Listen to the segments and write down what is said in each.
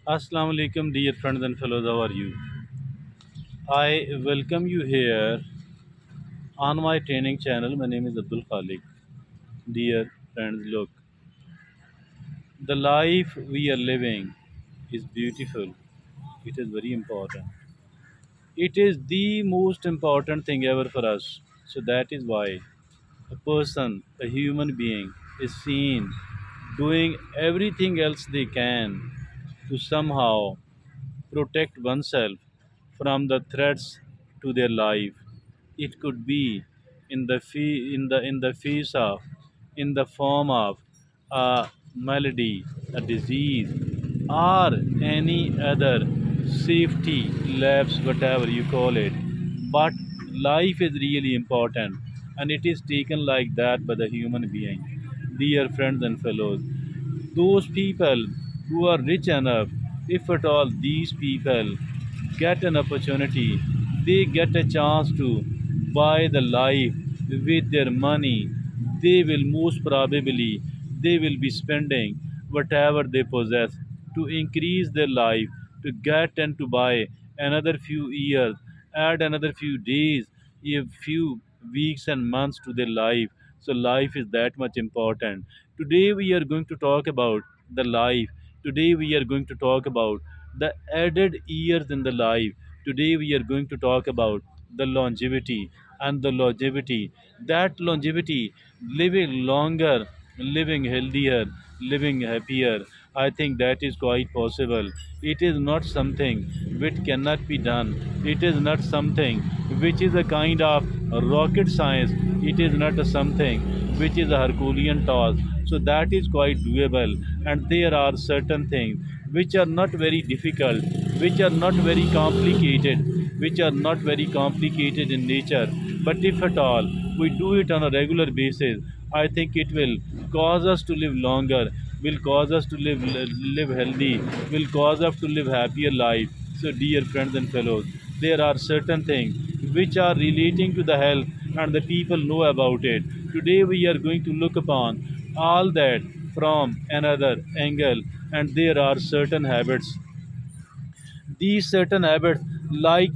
Assalamu alaikum, dear friends and fellows. How are you? I welcome you here on my training channel. My name is Abdul Khalik. Dear friends, look, the life we are living is beautiful. It is very important. It is the most important thing ever for us. So that is why a person, a human being, is seen doing everything else they can to somehow protect oneself from the threats to their life. It could be in the face of in the form of a malady, a disease, or any other safety lapse, whatever you call it. But life is really important, and it is taken like that by the human being. Dear friends and fellows, those people who are rich enough, if at all these people get an opportunity, they get a chance to buy the life with their money, they will most probably they will be spending whatever they possess to increase their life, to get and to buy another few years, add another few days, a few weeks and months to their life. So life is that much important. Today we are going to talk about the life. Today we are going to talk about the added years in the life. Today we are going to talk about the longevity and the longevity. That longevity, living longer, living healthier, living happier. I think that is quite possible. It is not something which cannot be done. It is not something which is a kind of rocket science. It is not a something which is a Herculean task. So that is quite doable. And there are certain things which are not very difficult, which are not very complicated, which are not very complicated in nature. But if at all we do it on a regular basis, I think it will cause us to live longer, will cause us to live healthy, will cause us to live happier life. So, dear friends and fellows, there are certain things which are relating to the health, and the people know about it. Today, we are going to look upon all that from another angle, and there are certain habits, these certain habits, like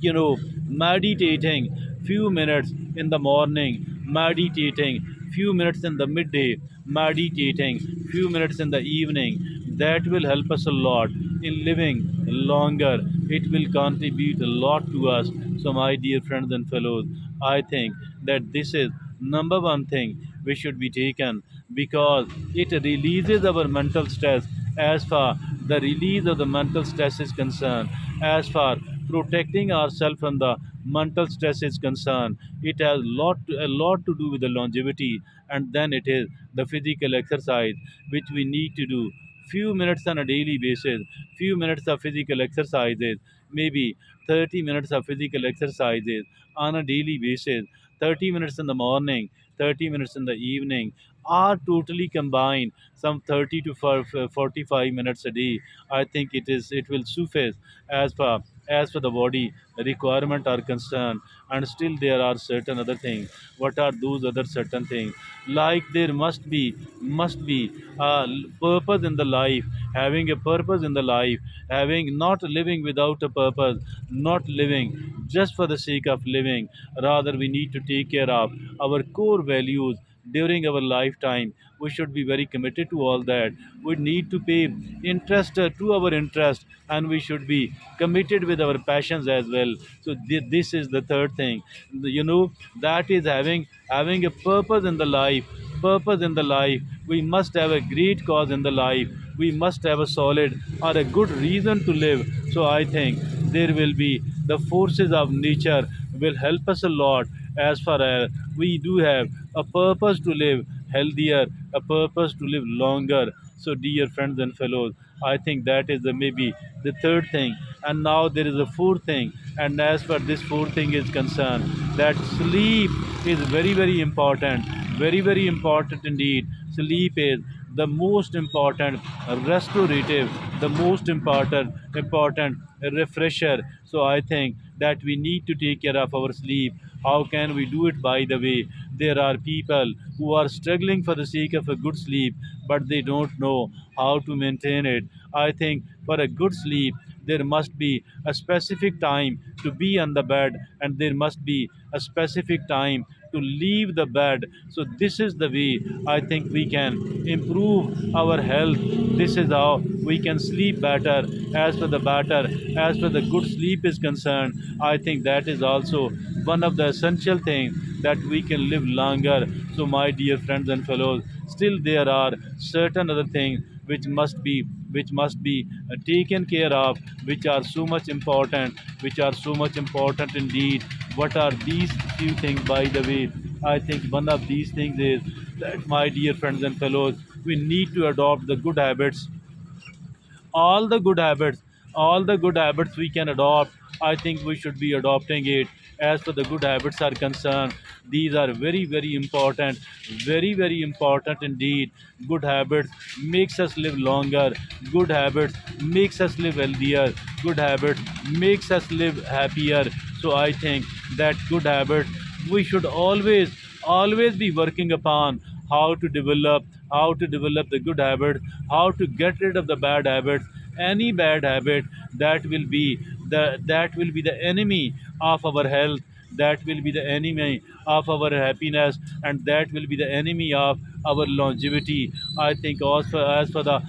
meditating few minutes in the morning, meditating few minutes in the midday, meditating few minutes in the evening, that will help us a lot in living longer. It will contribute a lot to us. So my dear friends and fellows, I think that this is number one thing which should be taken, because it releases our mental stress. As far the release of the mental stress is concerned, as far protecting ourselves from the mental stress is concerned, it has a lot to do with the longevity. And then it is the physical exercise which we need to do few minutes on a daily basis, few minutes of physical exercises, maybe 30 minutes of physical exercises on a daily basis, 30 minutes in the morning, 30 minutes in the evening, are totally combined some 30 to 45 minutes a day. I think it will suffice as far as for the body requirement are concerned. And still there are certain other things. What are those other certain things? Like there must be a purpose in the life, having a purpose in the life, having not living without a purpose, not living just for the sake of living. Rather, we need to take care of our core values during our lifetime. We should be very committed to all that. We need to pay interest to our interest, and we should be committed with our passions as well. So this is the third thing, that is having a purpose in the life. Purpose in the life, we must have a great cause in the life, we must have a solid or a good reason to live. So I think there will be the forces of nature will help us a lot, as far as we do have a purpose to live healthier, a purpose to live longer. So, dear friends and fellows, I think that is maybe the third thing. And now there is a fourth thing. And as far this fourth thing is concerned, that sleep is very, very important. Very, very important indeed. Sleep is the most important restorative, the most important refresher. So I think that we need to take care of our sleep. How can we do it? By the way, there are people who are struggling for the sake of a good sleep, but they don't know how to maintain it. I think For a good sleep, there must be a specific time to be on the bed, and there must be a specific time to leave the bed. So this is the way I think we can improve our health. This is how we can sleep better. As for the good sleep is concerned, I think that is also one of the essential things that we can live longer. So my dear friends and fellows, still there are certain other things which must be taken care of, which are so much important, which are so much important indeed. What are these few things, by the way? I think one of these things is that, my dear friends and fellows, we need to adopt the good habits. All the good habits all the good habits we can adopt, I think we should be adopting it. As for the good habits are concerned, these are very very important, very very important indeed. Good habits makes us live longer. Good habits makes us live healthier. Good habits makes us live happier. So I think that good habits we should always be working upon. How to develop the good habits, how to get rid of the bad habits. Any bad habit that will be the enemy of our health, that will be the enemy of our happiness, and that will be the enemy of our longevity. I think as for the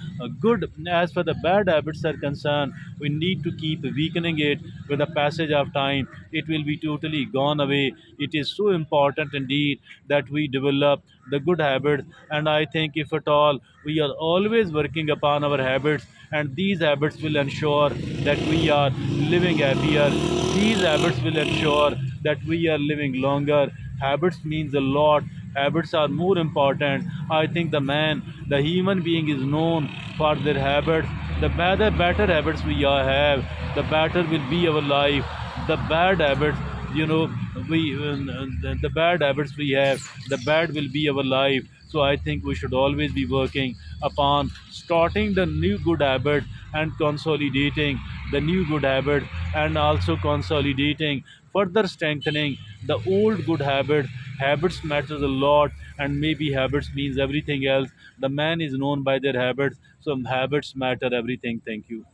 as for the bad habits are concerned, we need to keep weakening it. With the passage of time, it will be totally gone away. It is so important indeed that we develop the good habits. And I think if at all we are always working upon our habits, and these habits will ensure that we are living happier. These habits will ensure that we are living longer. Habits means a lot. Habits are more important. I think the human being is known for their habits. The better habits we all have, the better will be our life. The bad habits, you know, the bad habits we have, the bad will be our life. So I think we should always be working upon starting the new good habit and consolidating the new good habit, and also consolidating, further strengthening the old good habits. Habits matters a lot, and maybe habits means everything else. The man is known by their habits, so habits matter everything. Thank you.